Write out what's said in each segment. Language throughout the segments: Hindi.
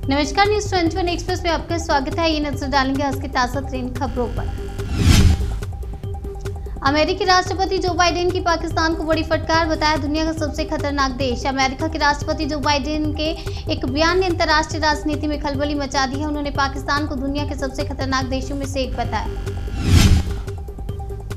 नमस्कार, न्यूज 21 एक्सप्रेस में आपका स्वागत है। ये नजर डालेंगे आज की ताजा तरीन खबरों पर। अमेरिकी राष्ट्रपति जो बाइडेन की पाकिस्तान को बड़ी फटकार बताया दुनिया का सबसे खतरनाक देश। अमेरिका के राष्ट्रपति जो बाइडेन के एक बयान ने अंतर्राष्ट्रीय राजनीति में खलबली मचा दी है। उन्होंने पाकिस्तान को दुनिया के सबसे खतरनाक देशों में से एक बताया।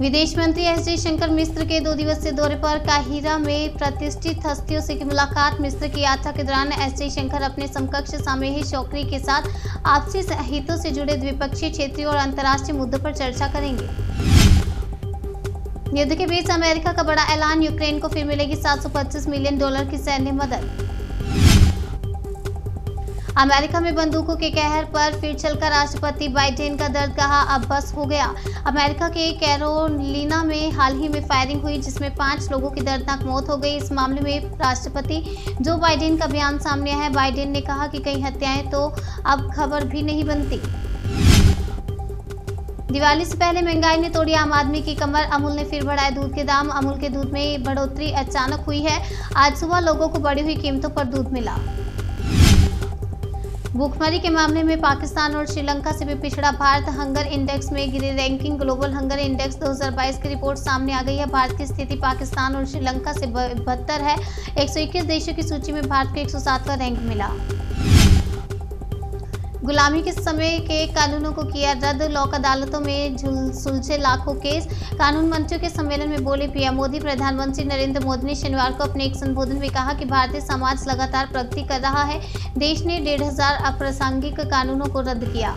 विदेश मंत्री एस जयशंकर मिस्र के 2 दिवसीय दौरे पर काहिरा में प्रतिष्ठित हस्तियों से की मुलाकात। मिस्र की यात्रा के दौरान एस जयशंकर अपने समकक्ष सामेही शौकरी के साथ आपसी हितों से जुड़े द्विपक्षीय, क्षेत्रीय और अंतर्राष्ट्रीय मुद्दों पर चर्चा करेंगे। युद्ध के बीच अमेरिका का बड़ा ऐलान, यूक्रेन को फिर मिलेगी $725 मिलियन की सैन्य मदद। अमेरिका में बंदूकों के कहर पर फिर चलकर राष्ट्रपति बाइडेन का दर्द, कहा अब बस हो गया। अमेरिका के कैरोलिना में हाल ही में फायरिंग हुई जिसमें 5 लोगों की दर्दनाक मौत हो गई। इस मामले में राष्ट्रपति जो बाइडेन का बयान सामने आया है। बाइडेन ने कहा कि कई हत्याएं तो अब खबर भी नहीं बनती। दिवाली से पहले महंगाई ने तोड़ी आम आदमी की कमर। अमूल ने फिर बढ़ाए दूध के दाम। अमूल के दूध में बढ़ोतरी अचानक हुई है। आज सुबह लोगों को बढ़ी हुई कीमतों पर दूध मिला। भूखमरी के मामले में पाकिस्तान और श्रीलंका से भी पिछड़ा भारत हंगर इंडेक्स में गिरी रैंकिंग। ग्लोबल हंगर इंडेक्स 2022 की रिपोर्ट सामने आ गई है। भारत की स्थिति पाकिस्तान और श्रीलंका से बदतर है। 121 देशों की सूची में भारत को 107वां रैंक मिला। गुलामी के समय के कानूनों को किया रद्द। लोक अदालतों में सुलझे लाखों केस। कानून मंत्रियों के सम्मेलन में बोले पीएम मोदी। प्रधानमंत्री नरेंद्र मोदी ने शनिवार को अपने एक संबोधन में कहा कि भारतीय समाज लगातार प्रगति कर रहा है। देश ने 1,500 अप्रासंगिक कानूनों को रद्द किया।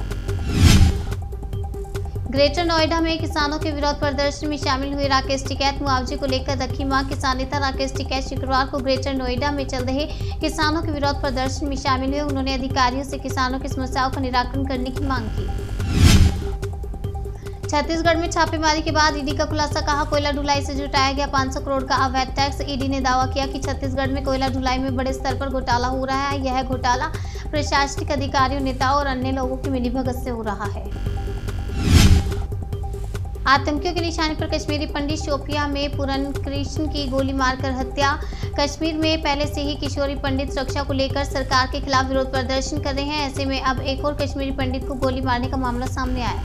ग्रेटर नोएडा में किसानों के विरोध प्रदर्शन में शामिल हुए राकेश टिकैत। मुआवजे को लेकर रखी मांग। किसान नेता राकेश टिकैत शुक्रवार को ग्रेटर नोएडा में चल रहे किसानों के विरोध प्रदर्शन में शामिल हुए। उन्होंने अधिकारियों से किसानों की समस्याओं का निराकरण करने की मांग की। छत्तीसगढ़ में छापेमारी के बाद ईडी का खुलासा, कहा कोयला ढुलाई से जुटाया गया 500 करोड़ का अवैध टैक्स। ईडी ने दावा किया कि छत्तीसगढ़ में कोयला ढुलाई में बड़े स्तर पर घोटाला हो रहा है। यह घोटाला प्रशासनिक अधिकारियों, नेताओं और अन्य लोगों की मिलीभगत से हो रहा है। आतंकियों के निशाने पर कश्मीरी पंडित। शोपियां में पूरन कृष्ण की गोली मारकर हत्या। कश्मीर में पहले से ही किशोरी पंडित सुरक्षा को लेकर सरकार के खिलाफ विरोध प्रदर्शन कर रहे हैं। ऐसे में अब एक और कश्मीरी पंडित को गोली मारने का मामला सामने आया।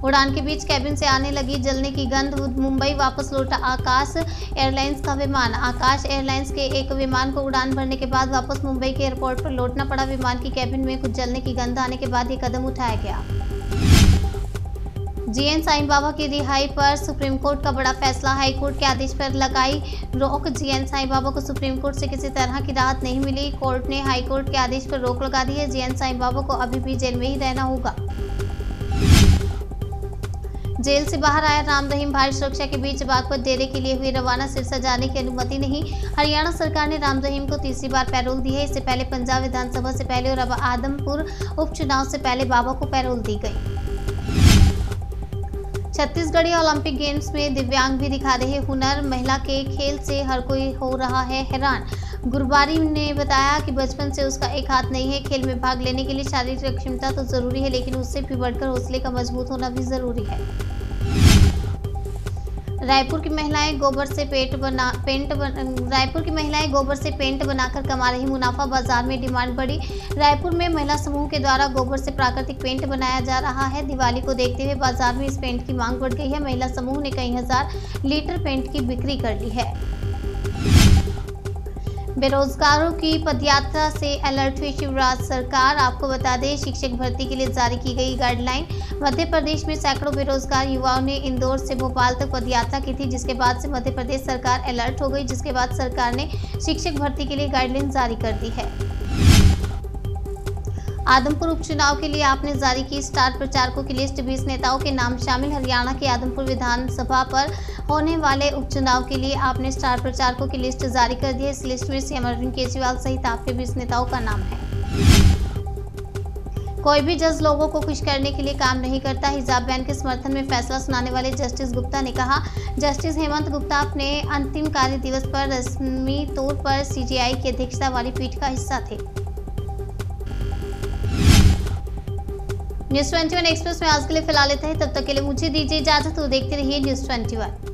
उड़ान के बीच कैबिन से आने लगी जलने की गंध। मुंबई वापस लौटा आकाश एयरलाइंस का विमान। आकाश एयरलाइंस के एक विमान को उड़ान भरने के बाद वापस मुंबई के एयरपोर्ट पर लौटना पड़ा। विमान की कैबिन में कुछ जलने की गंध आने के बाद ये कदम उठाया गया। जीएन साईं बाबा की रिहाई पर सुप्रीम कोर्ट का बड़ा फैसला। हाई कोर्ट के आदेश पर लगाई रोक। जीएन साईं बाबा को सुप्रीम कोर्ट से किसी तरह की राहत नहीं मिली। कोर्ट ने हाई कोर्ट के आदेश पर रोक लगा दी है। जीएन साईं बाबा को अभी भी जेल में ही रहना होगा। जेल से बाहर आया राम रहीम। भारी सुरक्षा के बीच बागपत डेरे के लिए हुए रवाना। सिरसा जाने की अनुमति नहीं। हरियाणा सरकार ने राम रहीम को तीसरी बार पैरोल दी है। इससे पहले पंजाब विधानसभा से पहले और अब आदमपुर उपचुनाव से पहले बाबा को पैरोल दी गई। छत्तीसगढ़ी ओलंपिक गेम्स में दिव्यांग भी दिखा रहे हुनर। महिला के खेल से हर कोई हो रहा है हैरान। गुरबारी ने बताया कि बचपन से उसका एक हाथ नहीं है। खेल में भाग लेने के लिए शारीरिक क्षमता तो जरूरी है, लेकिन उससे भी बढ़कर हौसले का मजबूत होना भी जरूरी है। रायपुर की महिलाएं गोबर से पेंट बनाकर कमा रही मुनाफा। बाजार में डिमांड बढ़ी। रायपुर में महिला समूह के द्वारा गोबर से प्राकृतिक पेंट बनाया जा रहा है। दिवाली को देखते हुए बाजार में इस पेंट की मांग बढ़ गई है। महिला समूह ने कई हजार लीटर पेंट की बिक्री कर ली है। बेरोजगारों की पदयात्रा से अलर्ट हुई शिवराज सरकार। आपको बता दें, शिक्षक भर्ती के लिए जारी की गई गाइडलाइन। मध्य प्रदेश में सैकड़ों बेरोजगार युवाओं ने इंदौर से भोपाल तक पदयात्रा की थी, जिसके बाद से मध्य प्रदेश सरकार अलर्ट हो गई। जिसके बाद सरकार ने शिक्षक भर्ती के लिए गाइडलाइन जारी कर दी है। आदमपुर उपचुनाव के लिए आपने जारी की स्टार प्रचारकों की लिस्ट। 20 नेताओं के नाम शामिल। हरियाणा के आदमपुर विधानसभा पर होने वाले उपचुनाव के लिए आपने स्टार प्रचारकों की लिस्ट जारी कर दी है। इस लिस्ट में सीएम अरविंद केजरीवाल सहित आपके 20 नेताओं का नाम है। कोई भी जज लोगों को खुश करने के लिए काम नहीं करता। हिजाब बैन के समर्थन में फैसला सुनाने वाले जस्टिस गुप्ता ने कहा। जस्टिस हेमंत गुप्ता अपने अंतिम कार्य दिवस पर रस्मी तौर पर सीजेआई की अध्यक्षता वाली पीठ का हिस्सा थे। न्यूज 21 एक्सप्रेस में आज के लिए फिलहाल इतना ही। तब तक के लिए मुझे दीजिए इजाजत और देखते रहिए न्यूज 21।